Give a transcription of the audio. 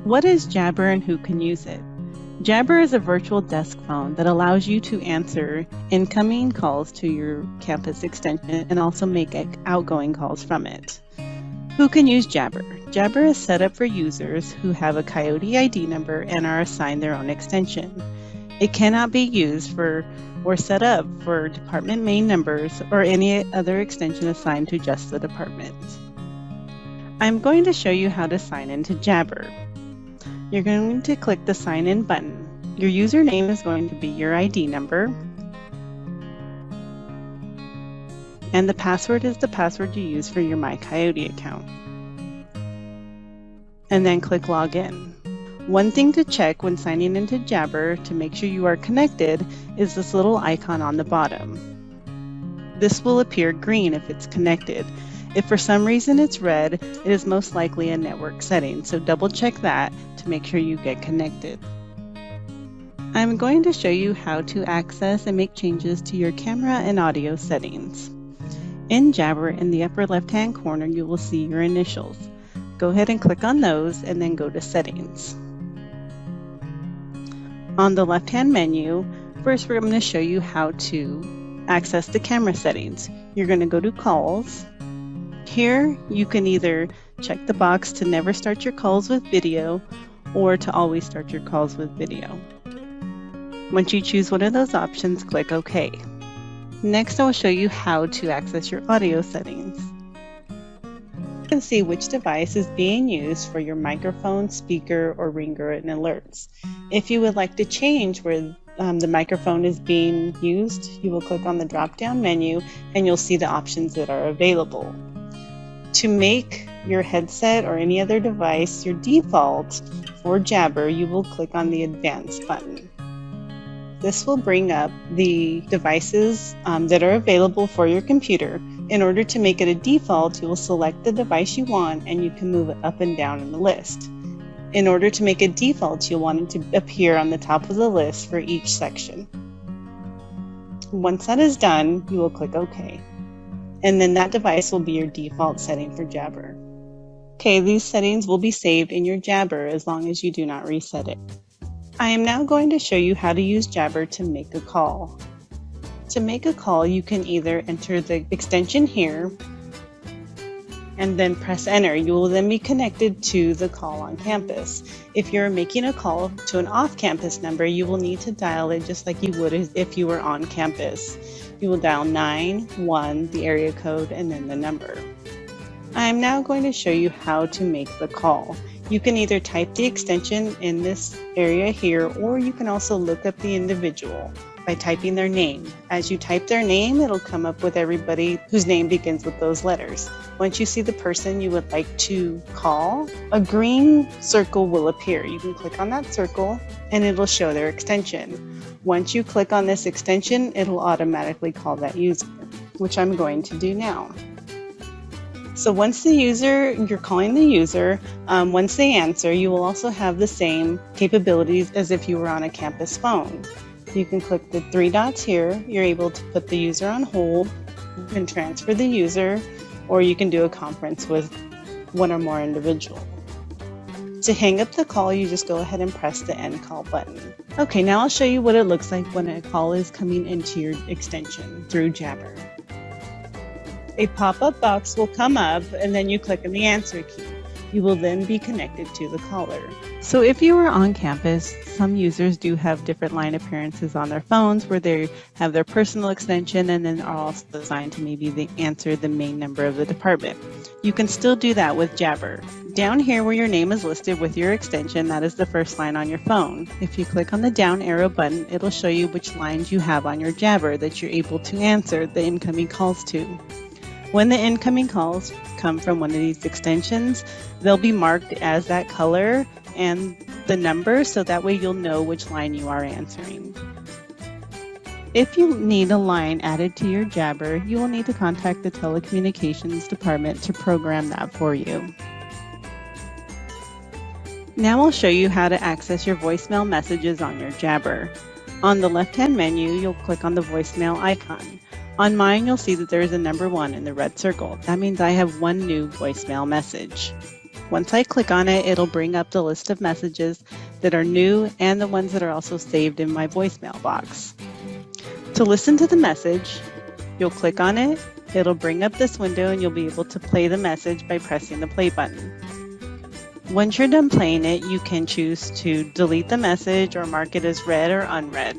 What is Jabber and who can use it? Jabber is a virtual desk phone that allows you to answer incoming calls to your campus extension and also make outgoing calls from it. Who can use Jabber? Jabber is set up for users who have a Coyote ID number and are assigned their own extension. It cannot be used for or set up for department main numbers or any other extension assigned to just the department. I'm going to show you how to sign into Jabber. You're going to click the sign in button. Your username is going to be your ID number. And the password is the password you use for your MyCoyote account. And then click login. One thing to check when signing into Jabber to make sure you are connected is this little icon on the bottom. This will appear green if it's connected. If for some reason it's red, it is most likely a network setting, so double check that to make sure you get connected. I'm going to show you how to access and make changes to your camera and audio settings. In Jabber, in the upper left-hand corner, you will see your initials. Go ahead and click on those and then go to Settings. On the left-hand menu, first we're going to show you how to access the camera settings. You're going to go to Calls. Here, you can either check the box to never start your calls with video or to always start your calls with video. Once you choose one of those options, click OK. Next, I will show you how to access your audio settings. You can see which device is being used for your microphone, speaker, or ringer and alerts. If you would like to change where the microphone is being used, you will click on the drop-down menu and you'll see the options that are available. To make your headset or any other device your default for Jabber, you will click on the Advanced button. This will bring up the devices that are available for your computer. In order to make it a default, you will select the device you want and you can move it up and down in the list. In order to make it default, you'll want it to appear on the top of the list for each section. Once that is done, you will click OK. And then that device will be your default setting for Jabber. Okay, these settings will be saved in your Jabber as long as you do not reset it. I am now going to show you how to use Jabber to make a call. To make a call, you can either enter the extension here and then press enter. You will then be connected to the call on campus. If you're making a call to an off-campus number, you will need to dial it just like you would if you were on campus. You will dial 911, the area code, and then the number. I'm now going to show you how to make the call. You can either type the extension in this area here, or you can also look up the individual by typing their name. As you type their name, it'll come up with everybody whose name begins with those letters. Once you see the person you would like to call, a green circle will appear. You can click on that circle and it'll show their extension. Once you click on this extension, it'll automatically call that user, which I'm going to do now. So once you're calling the user, once they answer, you will also have the same capabilities as if you were on a campus phone. You can click the three dots here. You're able to put the user on hold. You can transfer the user, or you can do a conference with one or more individuals. To hang up the call, you just go ahead and press the end call button. Okay, now I'll show you what it looks like when a call is coming into your extension through Jabber. A pop-up box will come up and then you click on the answer key. You will then be connected to the caller. So if you are on campus, some users do have different line appearances on their phones where they have their personal extension and then are also assigned to maybe answer the main number of the department. You can still do that with Jabber. Down here where your name is listed with your extension, that is the first line on your phone. If you click on the down arrow button, it'll show you which lines you have on your Jabber that you're able to answer the incoming calls to. When the incoming calls come from one of these extensions, they'll be marked as that color and the number, so that way you'll know which line you are answering. If you need a line added to your Jabber, you will need to contact the telecommunications department to program that for you. Now I'll show you how to access your voicemail messages on your Jabber. On the left-hand menu, you'll click on the voicemail icon. On mine, you'll see that there is a number 1 in the red circle. That means I have one new voicemail message. Once I click on it, it'll bring up the list of messages that are new and the ones that are also saved in my voicemail box. To listen to the message, you'll click on it, it'll bring up this window, and you'll be able to play the message by pressing the play button. Once you're done playing it, you can choose to delete the message or mark it as read or unread.